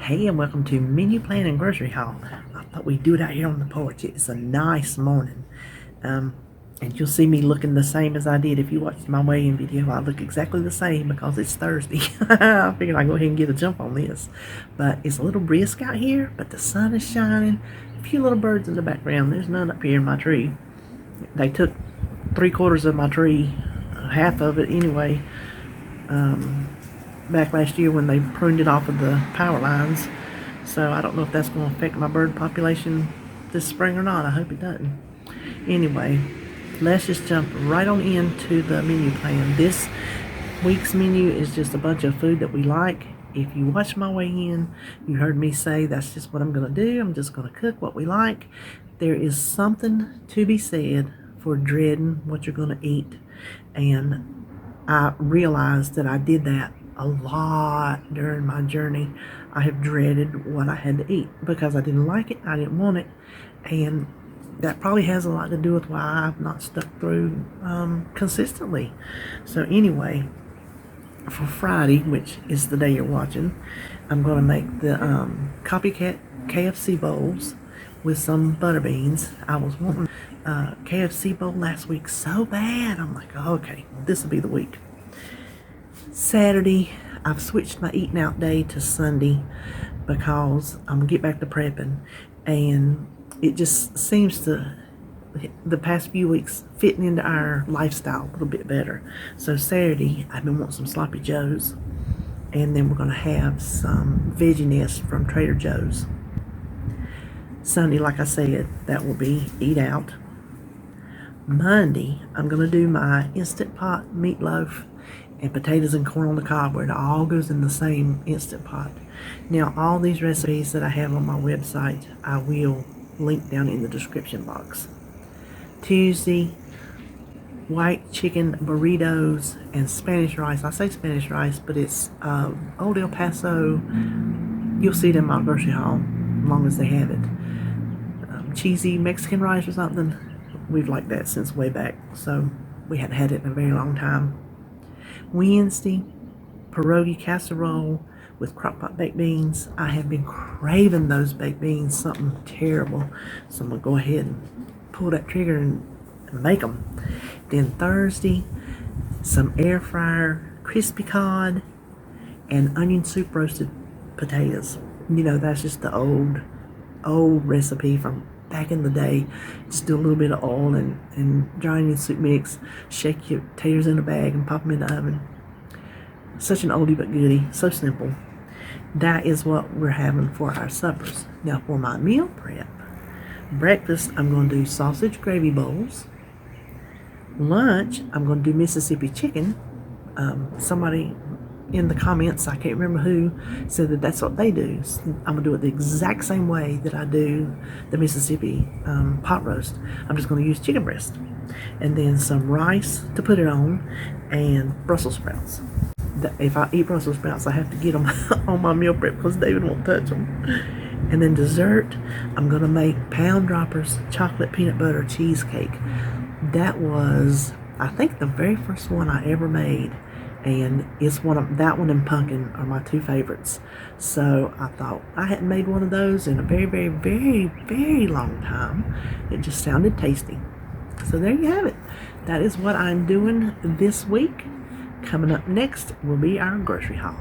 Hey, and welcome to Menu Plan and Grocery Haul. I thought we'd do it out here on the porch. It's a nice morning. And you'll see me looking the same as I did. If you watched my weigh-in video, I look exactly the same because it's Thursday. I figured I'd go ahead and get a jump on this. But it's a little brisk out here, but the sun is shining. A few little birds in the background. There's none up here in my tree. They took 3/4 of my tree, half of it anyway, back last year when they pruned it off of the power lines. So I don't know if that's going to affect my bird population this spring or not. I hope it doesn't. Anyway, let's just jump right on into the menu plan. This week's menu is just a bunch of food that we like. If you watch my weigh-in, you heard me say that's just what I'm going to do. I'm just going to cook what we like. There is something to be said for dreading what you're going to eat. And I realized that I did that a lot during my journey. I have dreaded what I had to eat because I didn't like it, I didn't want it, and that probably has a lot to do with why I've not stuck through consistently. So anyway, for Friday, which is the day you're watching, I'm going to make the Copycat KFC Bowls with some butter beans. I was wanting KFC bowl last week so bad. I'm like, okay, this will be the week. Saturday, I've switched my eating out day to Sunday because I'm going to get back to prepping, and it just seems to, the past few weeks, fitting into our lifestyle a little bit better. So Saturday, I've been wanting some sloppy joes, and then we're going to have some veggie from Trader Joe's. Sunday, like I said, that will be eat out. Monday, I'm going to do my Instant Pot meatloaf and potatoes and corn on the cob, where it all goes in the same Instant Pot. Now, all these recipes that I have on my website, I will link down in the description box. Tuesday, white chicken burritos and Spanish rice. I say Spanish rice, but it's Old El Paso. You'll see it in my grocery haul, as long as they have it. Cheesy Mexican rice or something. We've liked that since way back, so we hadn't had it in a very long time. Wednesday, pierogi casserole with crock pot baked beans. I have been craving those baked beans, something terrible. So I'm going to go ahead and pull that trigger and make them. Then Thursday, some air fryer crispy cod and onion soup roasted potatoes. You know, that's just the old recipe from back in the day. Just do a little bit of oil and dry onion soup mix, shake your potatoes in a bag and pop them in the oven. Such an oldie but goodie, so simple. That is what we're having for our suppers. Now for my meal prep, breakfast, I'm going to do sausage gravy bowls. Lunch, I'm going to do Mississippi chicken. Somebody in the comments, I can't remember who, said that that's what they do. I'm going to do it the exact same way that I do the Mississippi pot roast. I'm just going to use chicken breast. And then some rice to put it on, and Brussels sprouts. If I eat Brussels sprouts, I have to get them on my meal prep because David won't touch them. And then dessert, I'm going to make Pound Droppers chocolate peanut butter cheesecake. That was, I think, the very first one I ever made. And it's that one and pumpkin are my two favorites. So I thought I hadn't made one of those in a very, very, very, very long time. It just sounded tasty. So there you have it. That is what I'm doing this week. Coming up next will be our grocery haul.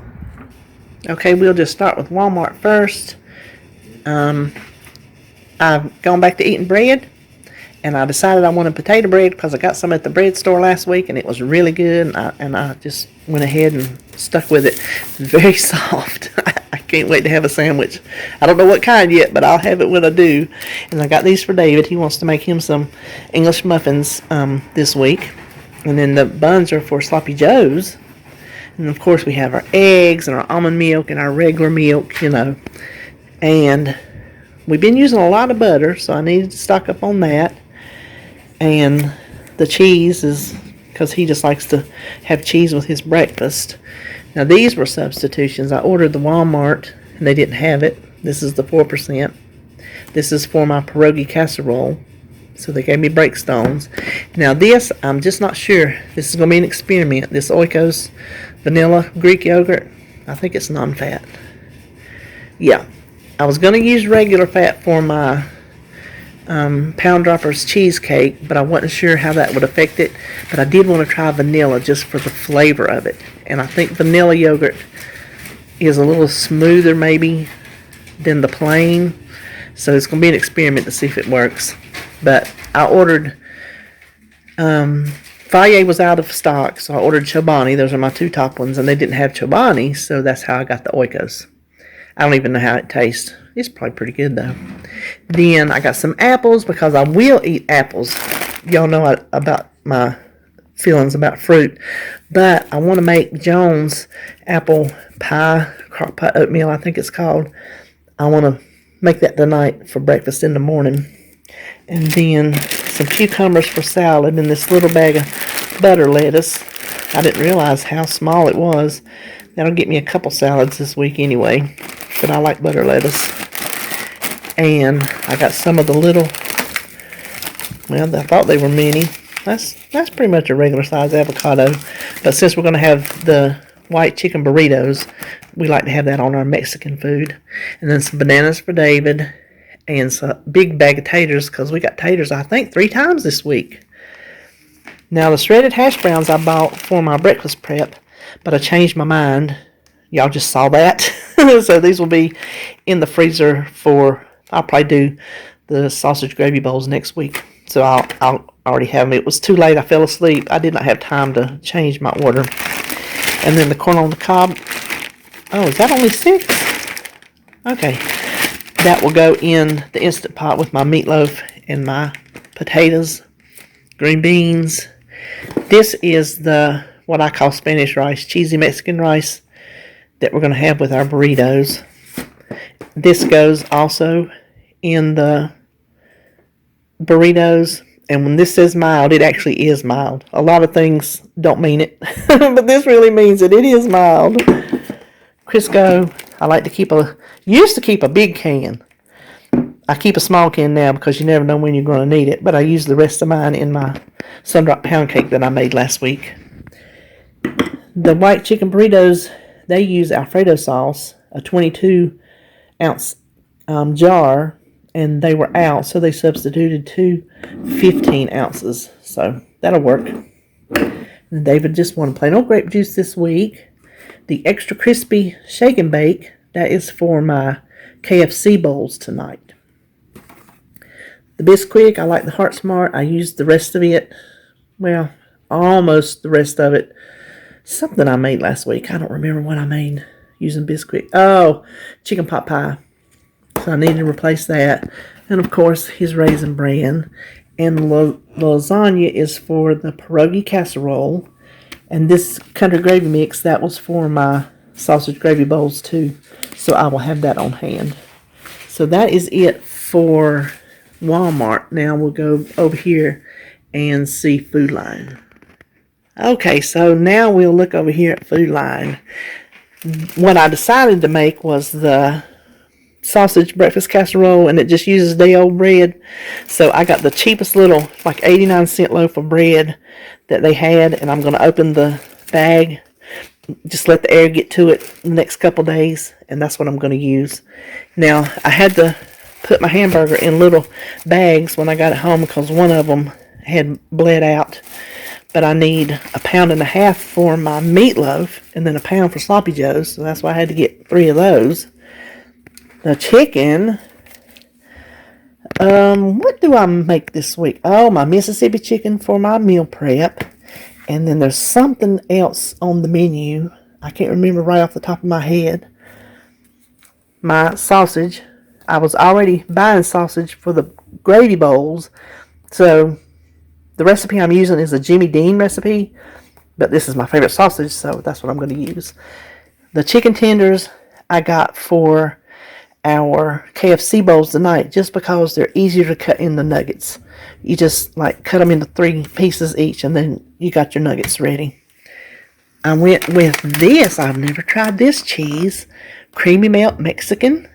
Okay, we'll just start with Walmart first. I've gone back to eating bread. And I decided I wanted potato bread because I got some at the bread store last week and it was really good. And I just went ahead and stuck with it. Very soft. I can't wait to have a sandwich. I don't know what kind yet, but I'll have it when I do. And I got these for David. He wants to make him some English muffins this week. And then the buns are for Sloppy Joe's. And of course we have our eggs and our almond milk and our regular milk, you know. And we've been using a lot of butter, so I needed to stock up on that. And the cheese is because he just likes to have cheese with his breakfast. Now these were substitutions. I ordered the Walmart and they didn't have it. This is the 4%. This is for my pierogi casserole. So they gave me breakstones. Now this, I'm just not sure. This is going to be an experiment. This Oikos vanilla Greek yogurt, I think it's non-fat. Yeah, I was going to use regular fat for my Pound Droppers cheesecake, but I wasn't sure how that would affect it. But I did want to try vanilla just for the flavor of it. And I think vanilla yogurt is a little smoother maybe than the plain. So it's going to be an experiment to see if it works. But I ordered, Fryer was out of stock, so I ordered Chobani. Those are my two top ones, and they didn't have Chobani, so that's how I got the Oikos. I don't even know how it tastes. It's probably pretty good, though. Then I got some apples, because I will eat apples. Y'all know about my feelings about fruit. But I want to make Jones apple pie, crock pot oatmeal, I think it's called. I want to make that tonight for breakfast in the morning. And then some cucumbers for salad in this little bag of butter lettuce. I didn't realize how small it was. That'll get me a couple salads this week anyway. But I like butter lettuce. And I got some of the little, well, I thought they were mini. That's pretty much a regular size avocado. But since we're going to have the white chicken burritos, we like to have that on our Mexican food. And then some bananas for David. And some big bag of taters, because we got taters, I think, 3 times this week. Now, the shredded hash browns I bought for my breakfast prep, but I changed my mind. Y'all just saw that. So these will be in the freezer for, I'll probably do the sausage gravy bowls next week. So I'll already have them. It was too late. I fell asleep. I did not have time to change my order. And then the corn on the cob. Oh, is that only 6? Okay. That will go in the Instant Pot with my meatloaf and my potatoes, green beans. This is the, what I call Spanish rice, cheesy Mexican rice that we're going to have with our burritos. This goes also in the burritos. And when this says mild, it actually is mild. A lot of things don't mean it, but this really means it. It is mild. Crisco, I like to used to keep a big can. I keep a small can now because you never know when you're going to need it. But I use the rest of mine in my Sundrop pound cake that I made last week. The white chicken burritos, they use Alfredo sauce, a 22-ounce jar, and they were out, so they substituted 2 15 ounces. So that'll work. And David just wanted plain old grape juice this week. The extra crispy shake and bake, that is for my KFC bowls tonight. The Bisquick, I like the Heart Smart. I used the rest of it. Well, almost the rest of it. Something I made last week. I don't remember what I made using Bisquick. Oh, chicken pot pie. So I need to replace that. And of course, his Raisin Bran. And the lasagna is for the pierogi casserole. And this country gravy mix, that was for my sausage gravy bowls too. So I will have that on hand. So that is it for Walmart. Now we'll go over here and see Food Line. Okay, so now we'll look over here at Food Line. What I decided to make was the sausage breakfast casserole, and it just uses day-old bread. So I got the cheapest little, like 89-cent loaf of bread that they had, and I'm going to open the bag, just let the air get to it the next couple days, and that's what I'm going to use. Now, I had to put my hamburger in little bags when I got it home because one of them had bled out. But I need 1.5 pounds for my meatloaf and then 1 pound for sloppy joes, so that's why I had to get 3 of those. The chicken, what do I make this week? Oh, my Mississippi chicken for my meal prep. And then there's something else on the menu. I can't remember right off the top of my head. My sausage. I was already buying sausage for the gravy bowls. So the recipe I'm using is a Jimmy Dean recipe. But this is my favorite sausage, so that's what I'm going to use. The chicken tenders I got for our KFC bowls tonight just because they're easier to cut in the nuggets. You just like cut them into 3 pieces each and then you got your nuggets ready. I went with this. I've never tried this cheese. Creamy Melt Mexican.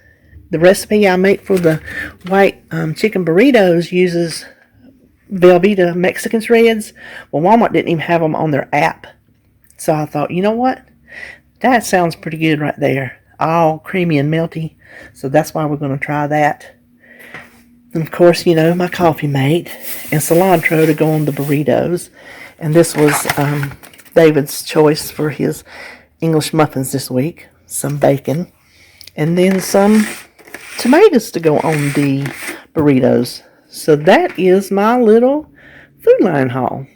The recipe I make for the white chicken burritos uses Velveeta Mexican shreds. Well, Walmart didn't even have them on their app. So I thought, you know what? That sounds pretty good right there. all creamy and melty. So that's why we're going to try that. And of course, you know, my coffee mate and cilantro to go on the burritos. And this was David's choice for his English muffins this week. Some bacon. And then some tomatoes to go on the burritos. So that is my little Food Line haul.